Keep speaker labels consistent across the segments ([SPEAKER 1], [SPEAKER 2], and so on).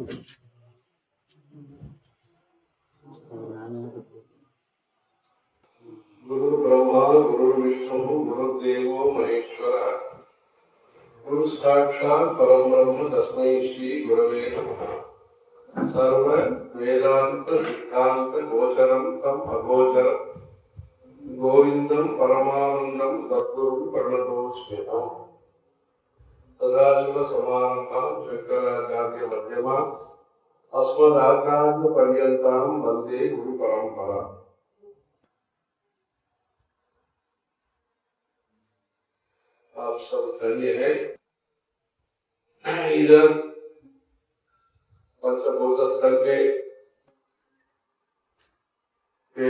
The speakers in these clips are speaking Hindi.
[SPEAKER 1] गुरु ब्रह्मा गुरु विष्णु गुरुदेवो महेश्वरः गुरु साक्षात् परम ब्रह्म तस्मै श्री गुरवे नमः। सर्व वेदांत सिद्धांत गोचरम तम अगोचरम गोविंदम परमानंदम सद्गुरुं प्रणतोऽस्म्यहम्। सदाशिव समारंभां शंकराचार्य मध्यमाम् अस्मदाचार्य पर्यन्तां वन्दे गुरु परंपरा। आप सब धन्य है। इधर पंचभूत स्थल के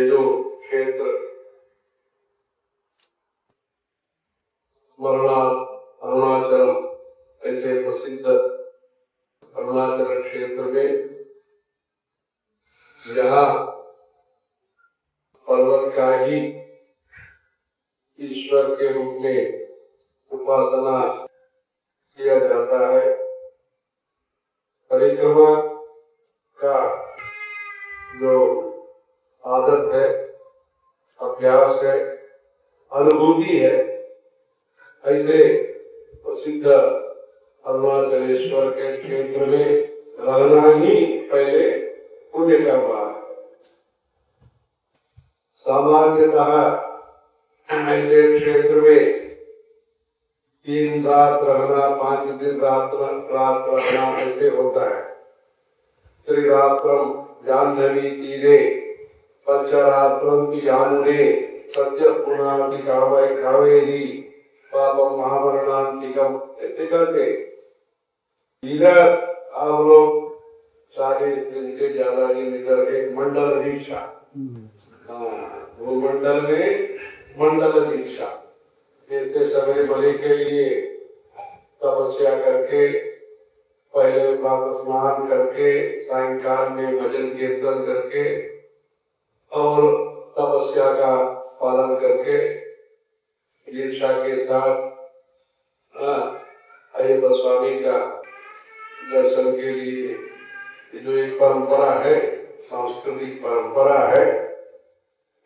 [SPEAKER 1] जो क्षेत्र अरुणाचल ऐसे प्रसिद्ध अरुणाचल क्षेत्र में जहाँ पर्वत का ही ईश्वर के रूप में उपासना किया जाता है, परिक्रमा का जो आदत है, अभ्यास है, अनुभूति है, ऐसे प्रसिद्ध अरुणाचलेश्वर के क्षेत्र में रहना ही पहले पुण्य का भाग है। सामान्यतः ऐसे क्षेत्र में 3 रात रहना, 5 दिन रात रहना ऐसे होता है। त्रिरात्रम जाह्नवी तीरे पंचरात्रम यामुने सत्य पुनाति कावेरी पापम महामरणांतिकम ऐसे करके इधर आप लोग 40 दिन से ज्यादा दिन इधर एक मंडल दीक्षा, वो मंडल में मंडल दीक्षा जैसे सबरीमलई के लिए तपस्या करके पहले प्रातः स्नान करके सायंकाल में भजन कीर्तन करके और तपस्या का पालन करके दीक्षा के साथ अय्यप्पा स्वामी का दर्शन के लिए जो एक परंपरा है, सांस्कृतिक परंपरा है,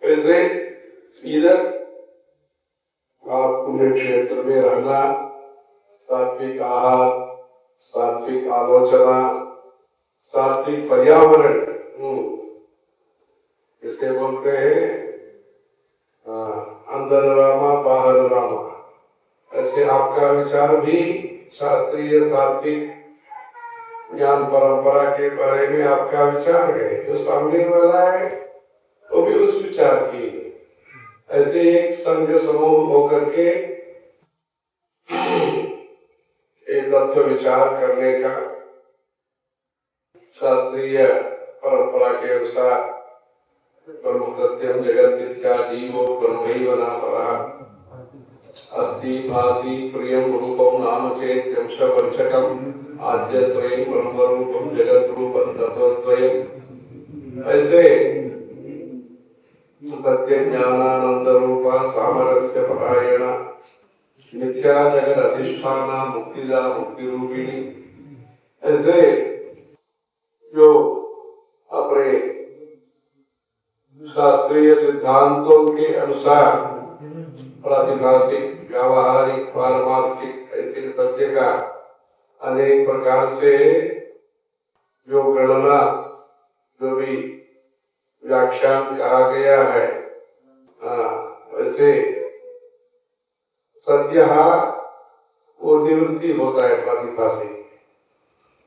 [SPEAKER 1] वैसे इधर आप पुण्य क्षेत्र में रहना, सात्विक आहार, सात्विक आलोचना, सात्विक पर्यावरण, इसे बोलते हैं अंदर रामा बाहर रामा। ऐसे आपका विचार भी शास्त्रीय सात्विक ज्ञान परंपरा के बारे में आपका विचार है, जो सामने वाला है वो भी उस विचार की। ऐसे एक संघ समूह होकर के एक तत्व विचार करने का शास्त्रीय परंपरा के अनुसार ब्रह्म सत्यम जगत मिथ्या जीवो ब्रह्मैव नापरः अस्ति भाति प्रियम रूपम नाम चेत्यं च वंचकम आद्यद्वयं ब्रह्म रूपम जगत रूपम तत्वद्वयम्। ऐसे सत्य ज्ञानानंद रूपा सामरस्य परायण मिथ्या जगत अधिष्ठाना मुक्तिदा मुक्ति रूपिणी। ऐसे जो अपने शास्त्रीय सिद्धांतों के अनुसार प्रातिभाषिक, व्यावहारिक, पारमार्थिक ऐसे सत्य का अनेक प्रकार से जो गणना, जो भी व्याख्यान कहा गया है, वैसे सत्य वो निवृत्ति होता है प्रातिभाषिक।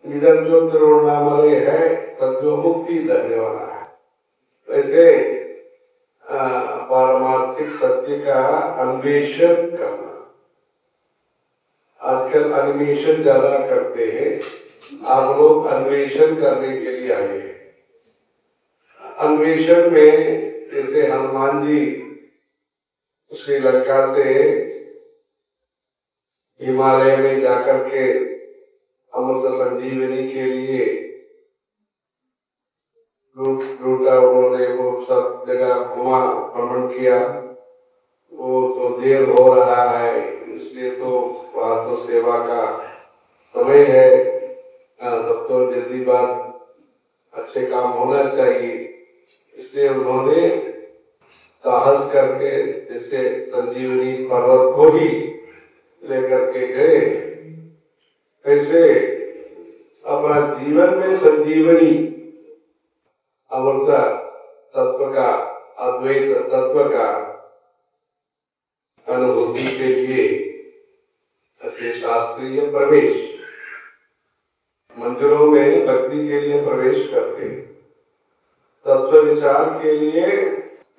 [SPEAKER 1] इधर जो तिरुवण्णामलई है सत्य मुक्ति देने वाला है। वैसे पारमार्थिक सत्य का अन्वेषण करना, आजकल अन्वेषण ज्यादा करते हैं, आप लोग अन्वेषण करने के लिए आए हैं। अन्वेषण में जैसे हनुमान जी श्रीलंका से हिमालय में जाकर के अमृत संजीवनी के लिए लूटा, उन्होंने वो सब जगह घुमा, भ्रमण किया। वो तो देर हो रहा है, इसलिए तो वहाँ तो सेवा का समय है, तब तो जल्दी बात अच्छे काम होना चाहिए। इसलिए उन्होंने साहस करके जैसे संजीवनी पर्वत को ही लेकर के गए, ऐसे अपना जीवन में संजीवनी अमृता तत्व का, अद्वैत तत्व का अनुभूति के लिए ऐसे शास्त्रीय प्रवेश, मंदिरों में भक्ति के लिए प्रवेश करते, तत्व विचार के लिए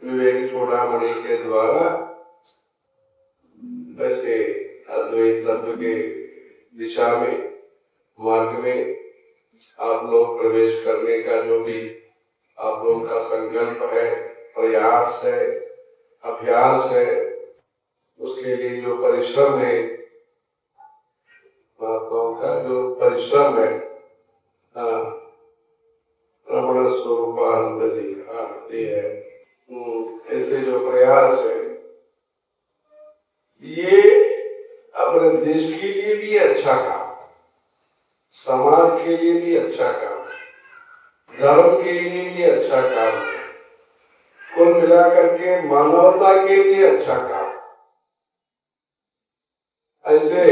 [SPEAKER 1] विवेक चूड़ामणि के द्वारा ऐसे अद्वैत तत्व के दिशा में, मार्ग में आप लोग प्रवेश करने का जो भी आप लोगों का संकल्प है, प्रयास है, अभ्यास है, उसके लिए जो परिश्रम है, महात्माओं का जो परिश्रम है, रमण स्वरूपानंद जी का है, ऐसे जो प्रयास है, ये अपने देश के लिए भी अच्छा काम, समाज के लिए भी अच्छा काम, धर्म के लिए भी अच्छा काम, कुल मिलाकर के मानवता के लिए अच्छा काम। ऐसे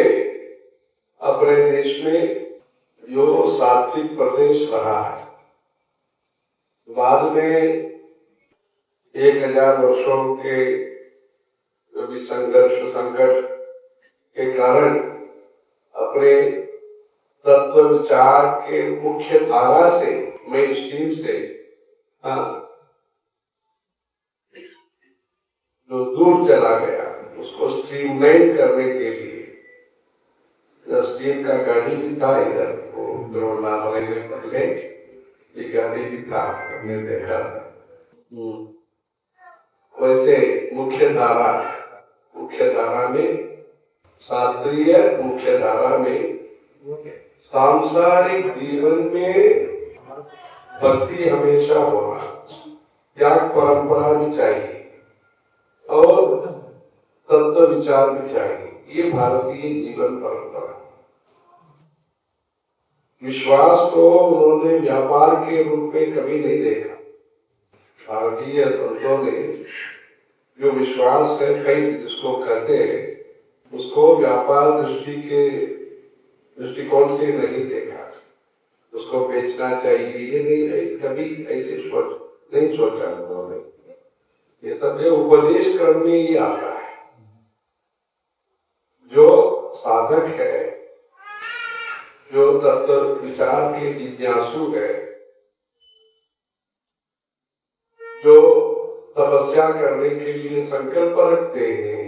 [SPEAKER 1] अपने देश में जो सात्विक प्रदेश रहा है, बाद में 1000 वर्षों के जो भी संघर्ष संकट के कारण अपने तत्व विचार के मुख्य धारा से, मेन स्ट्रीम से जो दूर चला गया, उसको स्ट्रीमलाइन करने के लिए स्ट्रीम का गाड़ी भी था इधर, वो द्रोणावली में पहले ये गाड़ी भी था, हमने देखा। वैसे मुख्य धारा में, शास्त्रीय मुख्य धारा में सांसारिक जीवन में भक्ति हमेशा होना, त्याग परंपरा भी चाहिए और तत्व विचार भी चाहिए। ये भारतीय जीवन परंपरा। विश्वास को उन्होंने व्यापार के रूप में कभी नहीं देखा। भारतीय संतों ने जो विश्वास है, कई जिसको कहते हैं, उसको व्यापार दृष्टिकोण से नहीं देखा। उसको बेचना चाहिए, ये नहीं, कभी ऐसे नहीं सोचा उन्होंने। ये सब उपदेश क्रम में ही आता है। जो साधक है, जो तत्व विचार के जिज्ञासु है, जो तपस्या करने के लिए संकल्प रखते हैं,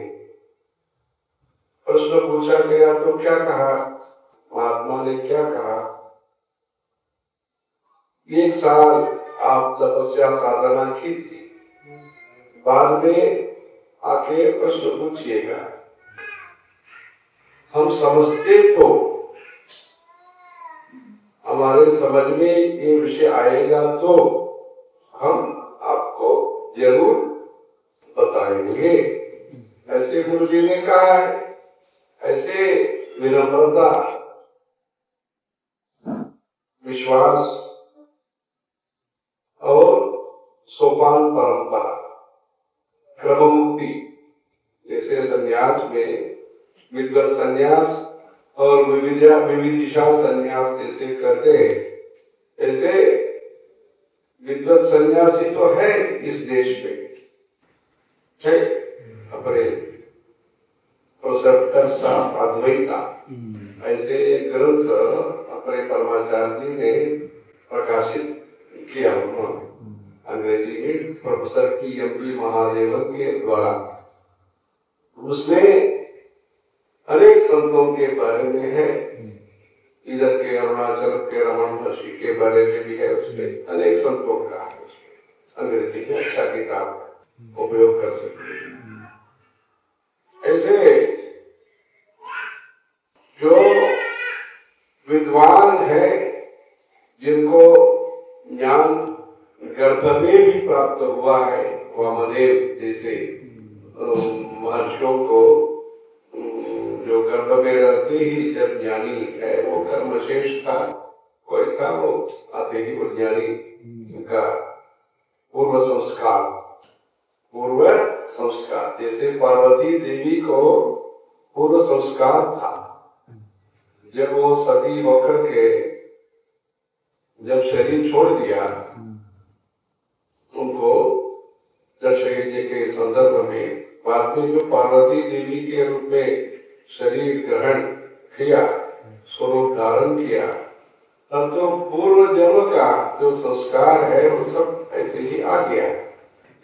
[SPEAKER 1] प्रश्न पूछा गया तो क्या कहा, महात्मा ने क्या कहा, 1 साल आप तपस्या साधना की थी, बाद में आके प्रश्न पूछिएगा, हम समझते तो हमारे समझ में ये विषय आएगा तो हम आपको जरूर बताएंगे। ऐसे गुरु जी ने कहा है। ऐसे विनम्रता, विश्वास और सोपान परंपरा, क्रम मुक्ति, जैसे संन्यास में विद्वत संन्यास और विविदिशा संन्यास जैसे करते हैं, ऐसे विद्वत संन्यासी तो है इस देश में, है अपने अद्वैता, ऐसे एक ग्रंथ अपने परमाचार्य जी ने प्रकाशित किया उन्होंने अंग्रेजी में, प्रोफेसर TMP महादेवन के द्वारा। उसमें अनेक संतों के बारे में है, इधर के अरुणाचल के रमन महर्षि के बारे में भी है, उसमें अनेक संतों का है, अंग्रेजी में अच्छा किताब उपयोग कर सकते हैं। ऐसे जो विद्वान है, जिनको ज्ञान गर्भ में भी प्राप्त हुआ है, वामदेव जैसे महर्षियों को जो गर्भ में रहते ही जब ज्ञानी है, वो कर्मशेष था, कोई था वो आते ही वो ज्ञानी उनका पूर्व संस्कार जैसे पार्वती देवी को पूर्व संस्कार था। जब वो सती होकर के जब शरीर छोड़ दिया उनको दशरथ के संदर्भ में, बाद में जो पार्वती देवी के रूप में शरीर ग्रहण किया, स्वरूप धारण किया, तब तो पूर्व जन्म का जो संस्कार है वो सब ऐसे ही आ गया,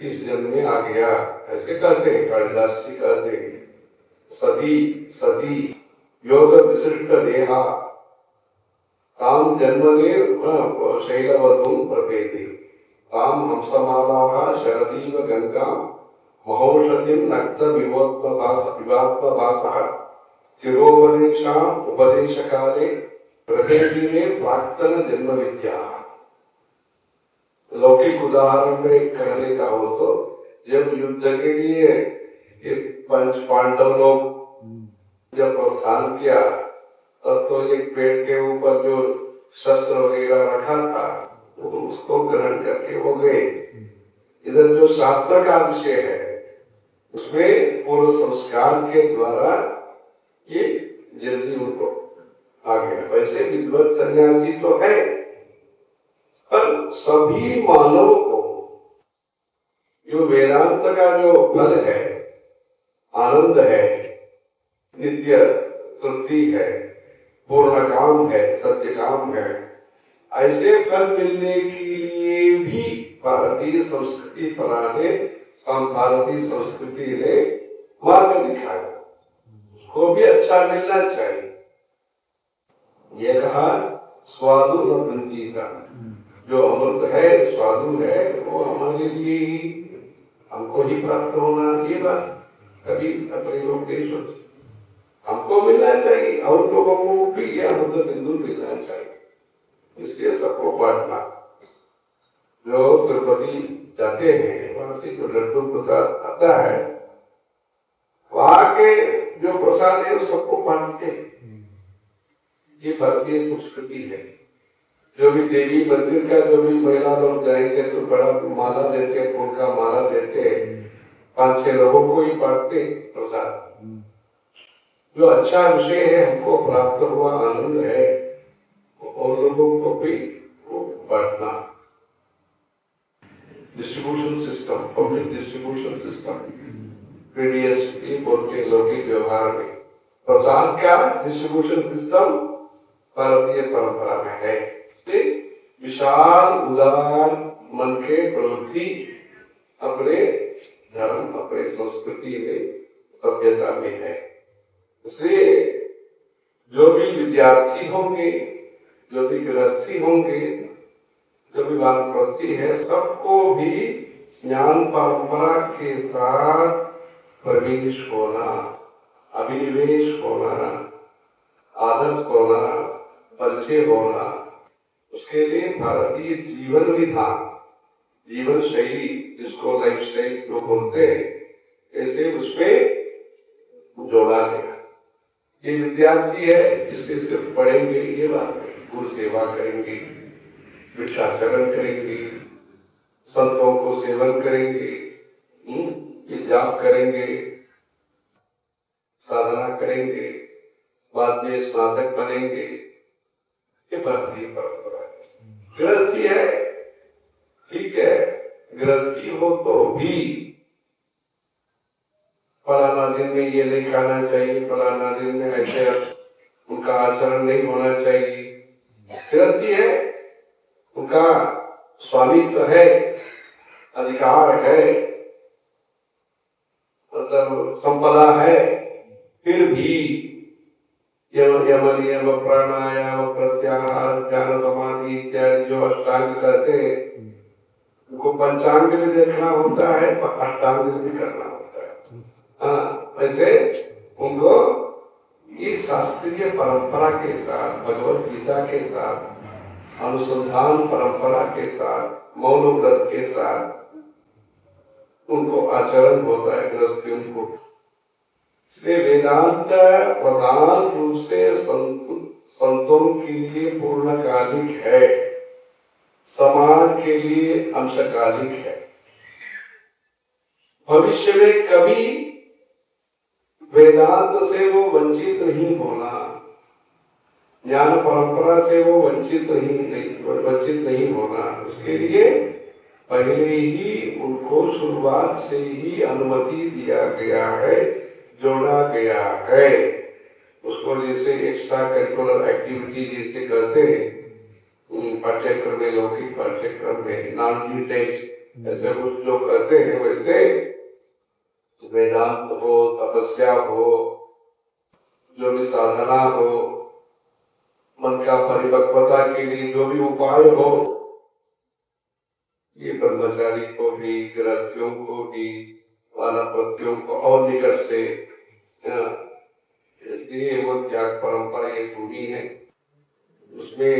[SPEAKER 1] इस जन्म में आ गया। ऐसे कहते हैं, कालिदास जी कहते हैं, सती योग विशिष्ट देहा काम जन्मने शैलवतुम प्रपेति ताम हंसमालाः शरदीव गंगा महौषधिं नक्त विवात्मभासः स्थिरोपदेशाम् उपदेशकाले प्रत्येकिने प्राक्तन जन्म विद्या। लौकिक उदाहरण में कहने का हो तो जब युद्ध के लिए पंच पांडव लोग जब प्रस्थान किया तब तो एक पेड़ के ऊपर जो शस्त्र वगैरह रखा था उसको ग्रहण करके वो गए। इधर जो शास्त्र का विषय है उसमें पूर्व संस्कार के द्वारा ये जल्दी उनको आ गया। वैसे विद्वत सन्यासी तो है, पर सभी मानवों को जो वेदांत का जो फल है, आनंद है, नित्य तृप्ति है, पूर्ण काम है, सत्य काम है, ऐसे फल मिलने के लिए भी भारतीय संस्कृति पराने हम भारतीय संस्कृति ने मार्ग दिखाया, उसको भी अच्छा मिलना चाहिए। ये कहा स्वादु न वृद्धि का, जो अमृत है, स्वादु है, वो हमारे लिए ही, हमको ही प्राप्त होना, ये बात कभी अपने लोग नहीं सोचते। हमको मिलना चाहिए और लोगों को भी यह अमृत बिंदु मिलना चाहिए, इसलिए सबको बांटना। जो तिरुपति जाते हैं वहां से जो लड्डू प्रसाद आता है, वहां के जो प्रसाद है वो सबको बांटते हैं। ये भारतीय संस्कृति है। जो भी देवी मंदिर का जो भी महिला लोग जाएंगे तो बड़ा माला देते, फूल का माला देते, 5-6 लोगों को ही बांटते प्रसाद। जो अच्छा विषय है, हमको प्राप्त हुआ आनंद है, और लोगों को भी बांटना। Distribution system, public distribution system, PDS बोलते लौकिक व्यवहार में प्रसाद का डिस्ट्रीब्यूशन सिस्टम भारतीय परंपरा में है। विशाल उदार मन के प्रवृत्ति अपने धर्म, अपने संस्कृति में, सभ्यता में है। इसलिए जो भी विद्यार्थी होंगे, जो भी गृहस्थी होंगे, जो भी वानप्रस्थी है, सबको भी ज्ञान परंपरा के साथ प्रवेश होना, अभिनिवेश होना, आदर्श होना, परिचय होना। उसके लिए भारतीय जीवन विधान, जीवन शैली, जिसको लाइफ स्टाइल जो बोलते हैं, ऐसे उसमें जोड़ा गया। ये विद्यार्थी है, इसके सिर्फ पढ़ेंगे ये बात नहीं, गुरु सेवा करेंगे, भिक्षाचरण करेंगे, संतों को सेवन करेंगे, ये जाप करेंगे, साधना करेंगे, बाद में स्नातक बनेंगे। ये भारतीय परंपरा है। गृहस्थी है, ठीक है, गृहस्थी हो तो भी फलाना दिन में ये नहीं खाना चाहिए, फलाना दिन में ऐसे उनका आचरण नहीं होना चाहिए। गृहस्थी है, उनका स्वामित्व है, अधिकार है, मतलब संपदा है, फिर भी यम नियम प्राणायाम प्रत्याहार ज्ञान समाधि इत्यादि जो अष्टांग कहते हैं, उनको पंचांग में देखना होता है, अष्टांग भी करना होता है। हाँ, वैसे उनको ये शास्त्रीय परंपरा के साथ, भगवत गीता के साथ, अनुसंधान परंपरा के साथ, मौन व्रत के साथ उनको आचरण होता है गृहस्थियों को। इसलिए वेदांत प्रधान रूप से संतों के लिए पूर्णकालिक है, समाज के लिए अंशकालिक है। भविष्य में कभी वेदांत से वो वंचित नहीं होना, ज्ञान परंपरा से वो वंचित नहीं होना। उसके लिए पहले ही उनको शुरुआत से ही अनुमति दिया गया है, जोड़ा गया है। उसको जैसे एक्स्ट्रा करिकुलर एक्टिविटी जैसे करते हैं पाठ्यक्रम में, लौकिक पाठ्यक्रम में नॉन डिटेल्ड ऐसे कुछ जो करते हैं, वैसे वेदांत हो, तपस्या हो, जो भी साधना हो, मन का परिपक्वता के लिए जो भी उपाय हो, ये ब्रह्मचारी को भी, गृहस्थियों को भी, वानप्रस्थियों को और निकट से, इसलिए वो त्याग परंपरा ये पूरी है। उसमें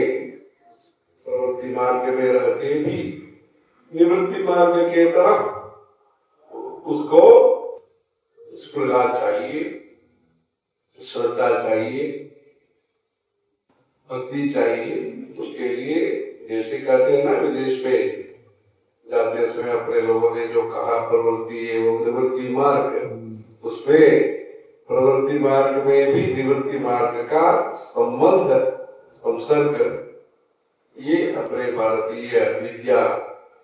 [SPEAKER 1] प्रवृत्ति मार्ग में रहते भी निवृत्ति मार्ग के तरफ उसको स्पृहा चाहिए, श्रद्धा चाहिए, भक्ति चाहिए। उसके लिए जैसे कहते हैं ना, विदेश में जाते समय अपने लोगों ने जो कहा प्रवृत्ति एवं निवृत्ति मार्ग, उसमें प्रवृत्ति मार्ग में भी निवृत्ति मार्ग का संबंध, संसर्ग, ये अपने भारतीय विद्या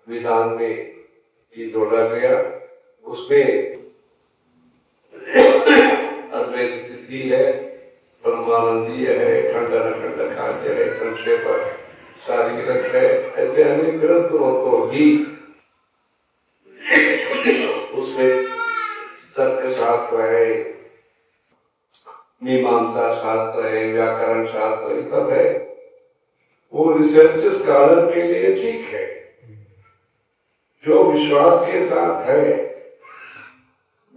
[SPEAKER 1] विधान में ही जोड़ा गया। उसमें अद्वैत सिद्धि है, ब्रह्मानंदीय है, खंडन खंड कार्य है, संक्षेप शारीरिक है, ऐसे अनेक ग्रंथ हो तो ही उसमें तर्क शास्त्र है, मीमांसा शास्त्र है, व्याकरण शास्त्र, ये सब है। वो रिसर्च स्कॉलर के लिए ठीक है, जो विश्वास के साथ है,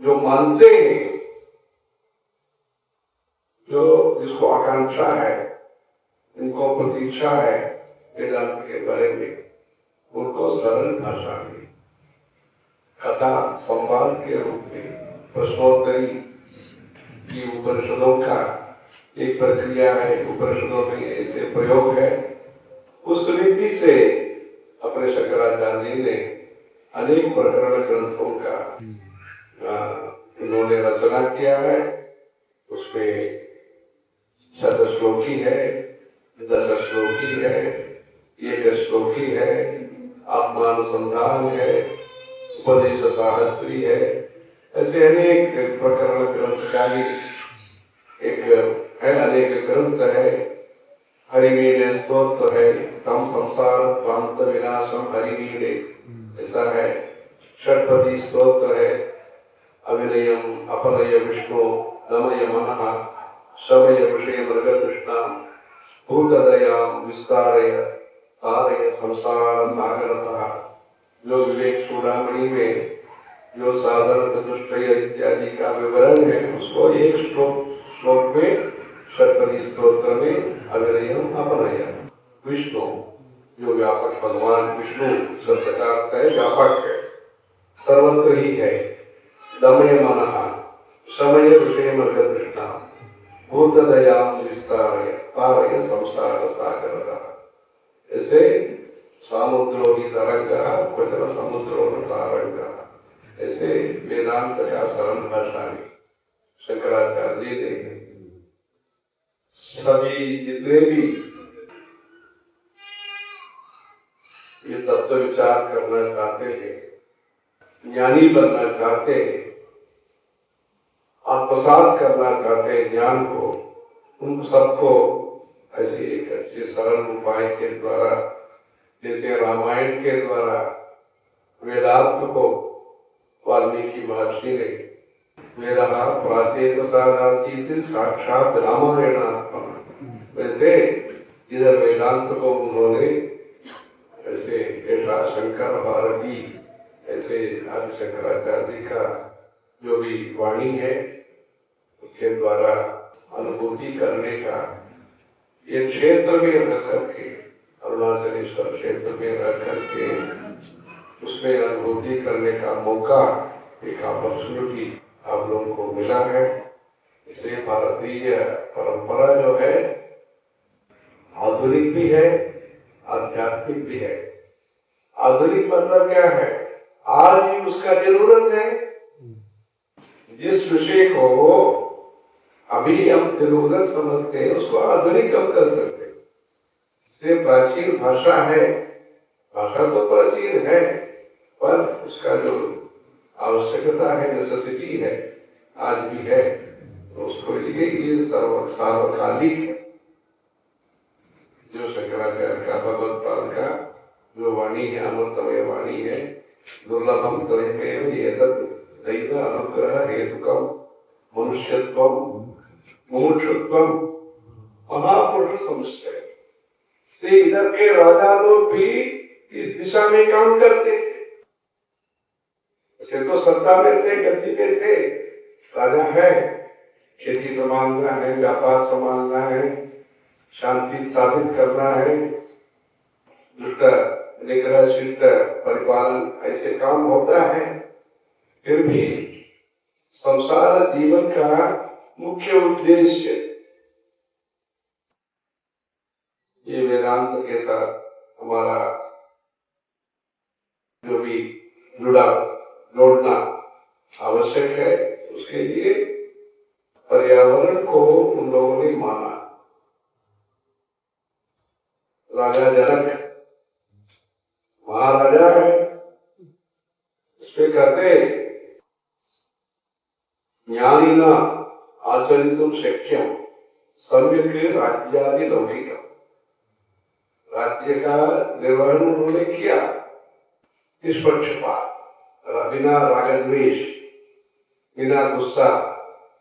[SPEAKER 1] जो मानते हैं, जो जिसको आकांक्षा है, उनको प्रतीक्षा है वेदांत के बारे में, उनको सरल भाषा में कथा संवाद के रूप में प्रश्नोत्तरी की उपनिषदों का एक प्रक्रिया है, उपनिषदों में ऐसे प्रयोग है। उस रीति से अपने शंकराचार्य ने अनेक प्रकरण ग्रंथों का इन्होंने रचना किया है। उसमें शतश्लोकी है, 10 श्लोकी है, 1 श्लोकी है, आत्मानुसंधान है, उपदेश शास्त्री है, ऐसे अनेक प्रकरण ग्रंथ का ही एक है, अनेक ग्रंथ है। हरिमीडे स्तोत्र है, तम संसार ध्वांत विनाशम हरिमीडे, ऐसा है। षट्पदी स्तोत्र है, अभिनयम अपनय विष्णु दमय मनः शमय विषय मृगतृष्णा भूतदयाम विस्तारय तारय संसार सागरतः। जो विवेक चूड़ामणि में जो साधन चतुष्टय इत्यादि का विवरण है, उसको एक श्लोक में षट्पदी स्तोत्र में अभिनयम अपनय विष्णु, जो व्यापक भगवान विष्णु शब्द का अर्थ है व्यापक है, सर्वत्र ही है। दमय मनः शमय विषय मृगतृष्णा भूतदयाम विस्तारय तारय संसार सागरतः। ऐसे समुद्रो ही तरंगा क्वचन समुद्रो न तारंगा, ऐसे वेदांत का सरल भाषा में शंकराचार्य ने सभी जितने भी ये तत्व विचार करना चाहते हैं, ज्ञानी बनना चाहते हैं, आत्मसात करना चाहते हैं ज्ञान को, उन सबको ऐसे एक अच्छे सरल उपाय के द्वारा, जैसे रामायण के द्वारा वेदांत को वाल्मीकि महर्षि ने वेदा प्राचीन साधासी साक्षात रामायण, वैसे इधर वेदांत को उन्होंने ऐसे ऐसा शंकर भारती, ऐसे आदि शंकराचार्य का जो भी वाणी है उसके द्वारा अनुभूति करने का, ये क्षेत्र में रह करके, अरुणाचलेश्वर क्षेत्र में रह करके उसमें अनुभूति करने का मौका, एक अपॉर्चुनिटी आप लोगों को मिला है। इसलिए भारतीय परंपरा जो है आधुनिक भी है, आध्यात्मिक भी है। आधुनिक मतलब क्या है? आज भी उसका जरूरत है। जिस विषय को अभी हम जरूरत समझते हैं उसको आधुनिक हम कर सकते हैं। इसलिए प्राचीन भाषा है, भाषा तो प्राचीन है, पर उसका जो आवश्यकता है, नेसेसिटी है, आज भी है। तो उसको लिए ये सार्वकालिक है। जो शंकराचार्य का, भगवत्पाद का जो वाणी है, अमृतमय वाणी है, दुर्लभम तदेव एतत् दैव अनुग्रह हेतुकम मनुष्यत्वम मुमुक्षुत्वम महापुरुष समुच्चय। से इधर के राजा लोग भी इस दिशा में काम करते थे। ऐसे तो सत्ता में थे, गद्दी पे थे, राजा है, खेती संभालना है, व्यापार संभालना है, शांति स्थापित करना है, दुष्ट निग्रह शिष्ट परिपालन, ऐसे काम होता है। फिर भी संसार जीवन का मुख्य उद्देश्य ये वेदांत के साथ हमारा जो भी जोड़ना आवश्यक है। उसके लिए पर्यावरण को उन लोगों ने माना। राजा जनक महाराजा है, उसके कहते ज्ञानिना आचरितुम शक्यम सम्यक राज्यादि लौकिकम। राज्य का निर्वहन उन्होंने किया निष्पक्षपात, बिना रागद्वेष, बिना गुस्सा,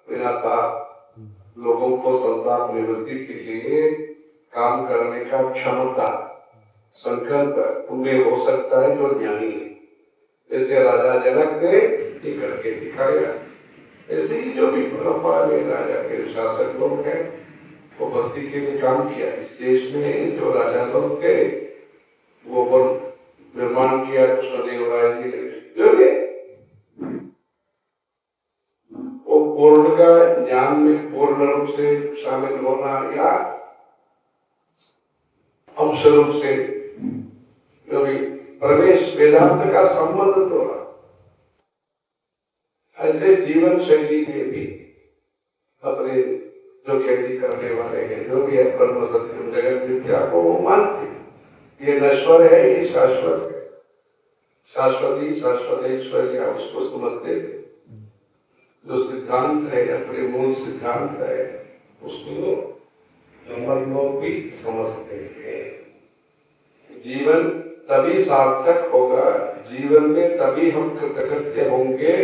[SPEAKER 1] बिना ताप, लोगों को संताप निवृत्ति के लिए काम करने का क्षमता, संकल्प उनमें हो सकता है जो ज्ञानी है। ऐसे राजा जनक ने ये करके दिखाया। ऐसे ही जो भी परंपरा में राजा के शासक लोग हैं वो भक्ति के लिए काम किया। इस देश में जो राजा लोग थे वो निर्माण किया कृष्णदेव राय जी ने, जो वो पूर्ण का ज्ञान में पूर्ण रूप से शामिल होना या अंश रूप से जो भी प्रवेश वेदांत का संबंध तोड़ा। ऐसे जीवन शैली के भी अपने जो खेती करने वाले हैं, जो भी है ब्रह्म सत्य जगत मिथ्या को वो मानते, ये नश्वर है, ये शाश्वत है, शाश्वती शाश्वतेश्वर या उसको समझते थे। जो सिद्धांत है अपने मूल सिद्धांत है उसको हम लोग भी समझते हैं। जीवन तभी सार्थक होगा, जीवन में तभी हम कृतकृत्य होंगे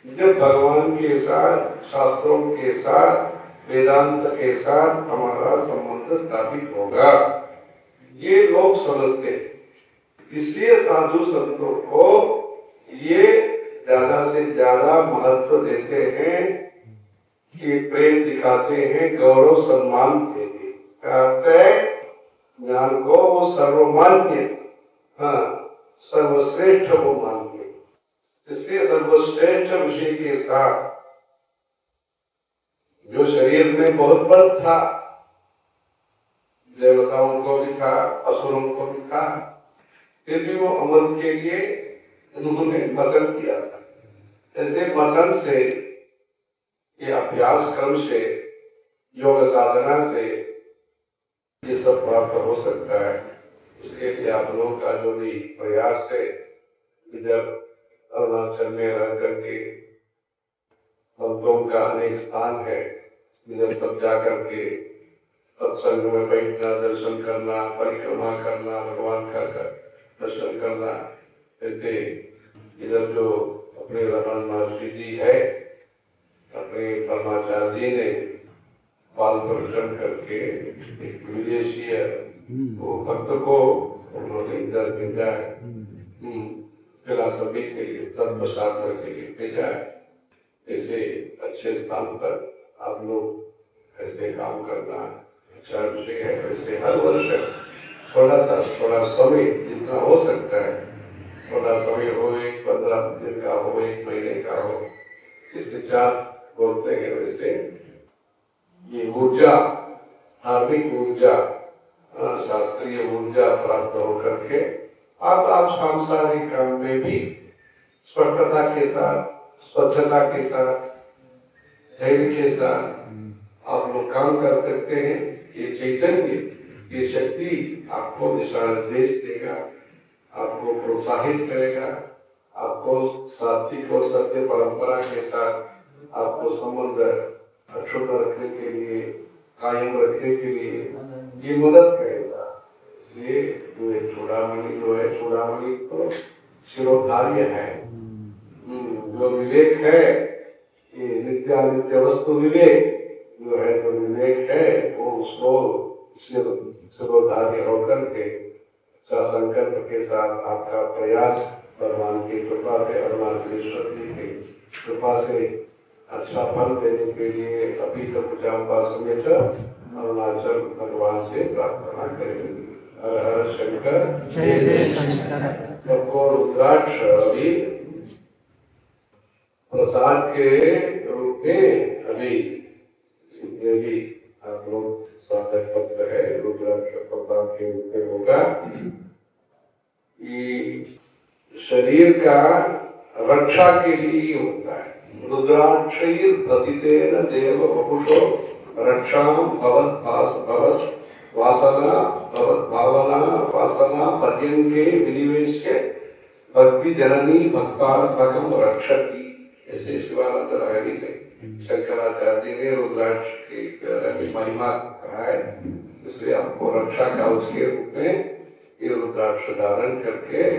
[SPEAKER 1] जब भगवान के साथ, शास्त्रों के साथ, वेदांत के साथ हमारा संबंध स्थापित होगा। ये लोग समझते हैं। इसलिए साधु संतों को ये ज्यादा से ज्यादा महत्व देते हैं कि प्रेम दिखाते हैं, गौरव सम्मान देते, कहते ज्ञान को वो सर्वमान्य, हाँ सर्वश्रेष्ठ वो मानते। इसलिए सर्वश्रेष्ठ विषय के साथ जो शरीर में बहुत बल था, देवताओं को भी था, असुरों को भी था, फिर भी वो अमृत के लिए उन्होंने मतन किया था। ऐसे मतन से, ये अभ्यास क्रम से, योग साधना से ये सब प्राप्त हो सकता है। उसके लिए आप लोगों का जो भी प्रयास है, इधर अरुणाचल में रह करके संतों का अनेक स्थान है, इधर सब जा करके सत्संग में बैठना, दर्शन करना, परिक्रमा करना, भगवान का दर्शन करना। ऐसे इधर जो अपने रमन महर्षि जी है, अपने परमाचार्य जी ने बाल प्रवचन करके एक विदेशी वो भक्त को उन्होंने इधर भेजा है, फिलॉसफी के लिए, तत्वशास्त्र के लिए भेजा है। ऐसे अच्छे स्थान पर आप लोग ऐसे काम करना अच्छा विषय है। वैसे हर वर्ष थोड़ा समय जितना हो सकता है, थोड़ा समय हो, 15 दिन का हो, 1 महीने का हो, इस विचार बोलते हैं। वैसे ये ऊर्जा, धार्मिक ऊर्जा शास्त्रीय ऊर्जा प्राप्त होकर के आप सांसारिक काम में भी स्पष्टता के साथ, स्वच्छता के साथ, धैर्य के साथ आप लोग काम कर सकते हैं। ये चैतन्य, ये शक्ति आपको दिशा निर्देश देगा, आपको प्रोत्साहित करेगा, आपको सात्विक और सत्य परंपरा के साथ आपको संबंध अक्षुण्ण रखने के लिए, कायम रखने के लिए ये मदद करेगा। इसलिए चूड़ामणि जो है, चूड़ामणि तो शिरोधार्य है। जो विवेक है, ये नित्यानित्य वस्तु विवेक जो है, जो विवेक है वो उसको शिरोधार्य होकर के अच्छा संकल्प के साथ आपका प्रयास भगवान की कृपा से, अरुणाचलेश्वर जी की कृपा से अच्छा फल देने के लिए अभी तक पूजा समेत अरुणाचल भगवान से प्रार्थना करेंगे। हर हर शंकर,
[SPEAKER 2] जय जय शंकर।
[SPEAKER 1] सबको रुद्राक्ष अभी प्रसाद के रूप में अभी भी आप लोग स्वागत पत्र है, रुद्राक्ष प्रसाद के रूप में होगा। ये शरीर का रक्षा के लिए होता है। रुद्राक्षैर प्रथितेन देव वपुषो रक्षां भवत् वासना भवत् भावना वासना पर्यंके विनिवेश्य भक्ति जननी भक्तात्मकं रक्षति। ऐसे शिवानंद रायणी ने शंकराचार्य जी ने रुद्राक्ष की महिमा कहा है। इसलिए आपको रक्षा कवच के रूप में ये रुद्राक्ष धारण करके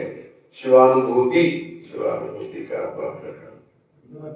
[SPEAKER 1] शिवानुभूति का प्राप्त करना।